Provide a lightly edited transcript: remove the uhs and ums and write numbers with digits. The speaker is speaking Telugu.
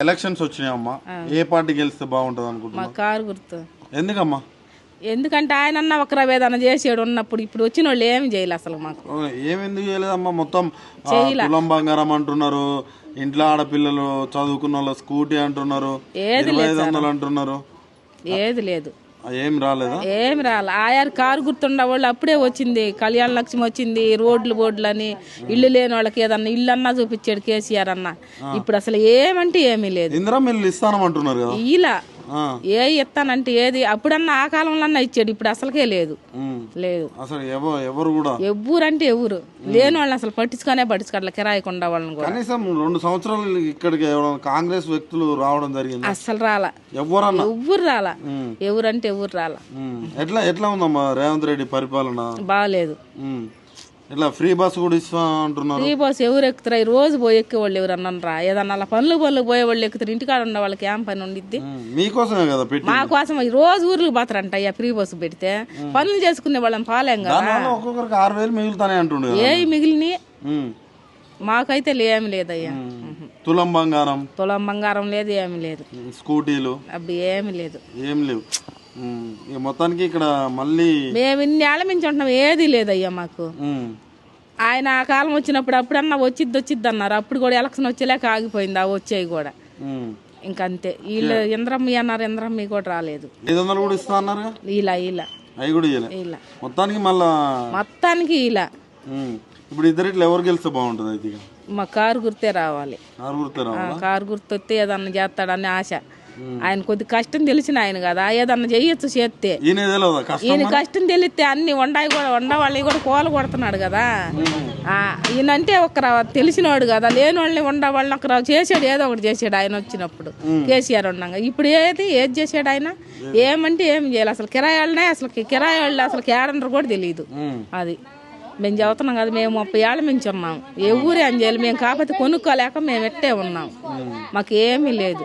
ఎలక్షన్స్ వచ్చినాయమ్మా, ఏ పార్టీ గెలిస్తే బాగుంటది అనుకుంటున్నా? మా కారు గుర్తు. ఎందుకమ్మా? ఎందుకంటే ఆయన ఒక్కరా వేదన చేసాడు ఉన్నప్పుడు, ఇప్పుడు వచ్చిన వాళ్ళు ఏమి చేయలే అసలు మాకు. ఏమెందుకు చేయలేదమ్మా? మొత్తం తులం బంగారం అంటున్నారు, ఇంట్లో ఆడపిల్లలు చదువుకున్న వాళ్ళు స్కూటీ అంటున్నారు, 2500 అంటున్నారు. ఏది లేదు, ఏం రాలేదా? ఏమి రాలే. ఆయారు కారు గుర్తుండ వాళ్ళు అప్పుడే వచ్చింది, కళ్యాణ లక్ష్మి వచ్చింది, రోడ్లు బోర్డులు అని. ఇల్లు లేని వాళ్ళకి ఏదన్నా ఇల్లు అన్నా చూపించాడు కేసీఆర్ అన్న. ఇప్పుడు అసలు ఏమంటే ఏమీ లేదు. ఇందిరా మిల్లు ఇస్తానమంటున్నారు కదా. ఇలా ఏ ఇస్తానంటే ఏది అప్పుడన్నా ఆ కాలంలో ఇచ్చాడు, ఇప్పుడు అసలుకే లేదు. లేదు అసలు ఎవరు కూడా ఎవ్వరంటే ఎవరు లేని వాళ్ళని అసలు పట్టించుకోవట్లే, కిరాయికుండా వాళ్ళని కూడా. కనీసం 2 సంవత్సరాలు ఇక్కడికి కాంగ్రెస్ వ్యక్తులు రావడం జరిగింది, అసలు రాలా. ఎవ్వరు రాలా, ఎవరంటే ఎవరు రాలా. ఎట్లా ఉందమ్మా రేవంత్ రెడ్డి పరిపాలన? బాగాలేదు. ఇట్లా ఫ్రీ బస్ కూడా ఇస్తా అంటున్నారు. ఫ్రీ బస్ ఎవరు ఎక్కుతారు? ఈ రోజు పోయి ఎక్కేవాళ్ళు ఎవరు అన్నరా? ఏదన్నా అలా పనులు పోయే వాళ్ళు ఎక్కుతారు, ఇంటికాడ ఉన్న వాళ్ళకి ఏం పని ఉండిద్ది? మీకోసమే కదా పెట్టి. మా కోసం ఈ రోజు ఊర్లకు పోతారంట అయ్యా ఫ్రీ బస్సు పెడితే. పనులు చేసుకునే వాళ్ళని పాలేం కదా. ఒక్కొక్కరికి 6000 మిగులుతానే అంటుండే. ఏ మిగిలిని మాకైతే ఏమి లేదయ్యా. తులం బంగారం లేదు, ఏమి లేదు. స్కూటీలు అబ్బి ఏమి లేదు, ఏం లేవు. మొత్తానికి ఇక్కడ మళ్ళీ మేము ఇన్ని ఏళ్ళ మించి ఉంటున్నాం, ఏది లేదయ్యా మాకు. ఆయన ఆ కాలం వచ్చినప్పుడు అప్పుడన్నా వచ్చిద్ది అన్నారు, అప్పుడు కూడా ఎలక్షన్ వచ్చేలాక ఆగిపోయింది. ఆ వచ్చేవి కూడా ఇంకంతే. వీళ్ళు ఇంద్రమ్మ అన్నారు, ఇంద్రమ్మ కూడా రాలేదు. 500 కూడా ఇస్తా అన్నారు. ఇలా అవి కూడా ఇలా మొత్తానికి ఇలా. ఇప్పుడు ఇద్దరిట్లో ఎవరు గెలిస్తే బాగుంటుంది? అయితే మా కారు గుర్తే రావాలి. కారు గుర్తు వస్తే ఏదన్నా చేస్తాడని ఆశ. ఆయన కొద్ది కష్టం తెలిసిన ఆయన కదా, ఏదన్నా చెయ్యొచ్చు చేస్తే. ఈయన కష్టం తెలిస్తే అన్ని వండవాళ్ళవి కూడా కోల కొడుతున్నాడు కదా. ఈయనంటే తెలిసినవాడు కదా, లేని వాళ్ళని వండవాళ్ళని ఒక చేసాడు, ఏదో ఒకటి చేసాడు ఆయన వచ్చినప్పుడు. కేసీఆర్ ఉండగా ఇప్పుడు ఏది చేసాడు ఆయన? ఏమంటే ఏం చేయాలి అసలు. కిరాయాళ్ళనే అసలు కేడండ్రు కూడా తెలియదు. అది మేము చదువుతున్నాం కదా, మేము 30 ఏళ్ళ మించి ఉన్నాం. ఏ ఊరే అని చేయాలి మేము, కాకపోతే కొనుక్కోలేక మేము ఎట్టే ఉన్నాం, మాకు ఏమీ లేదు.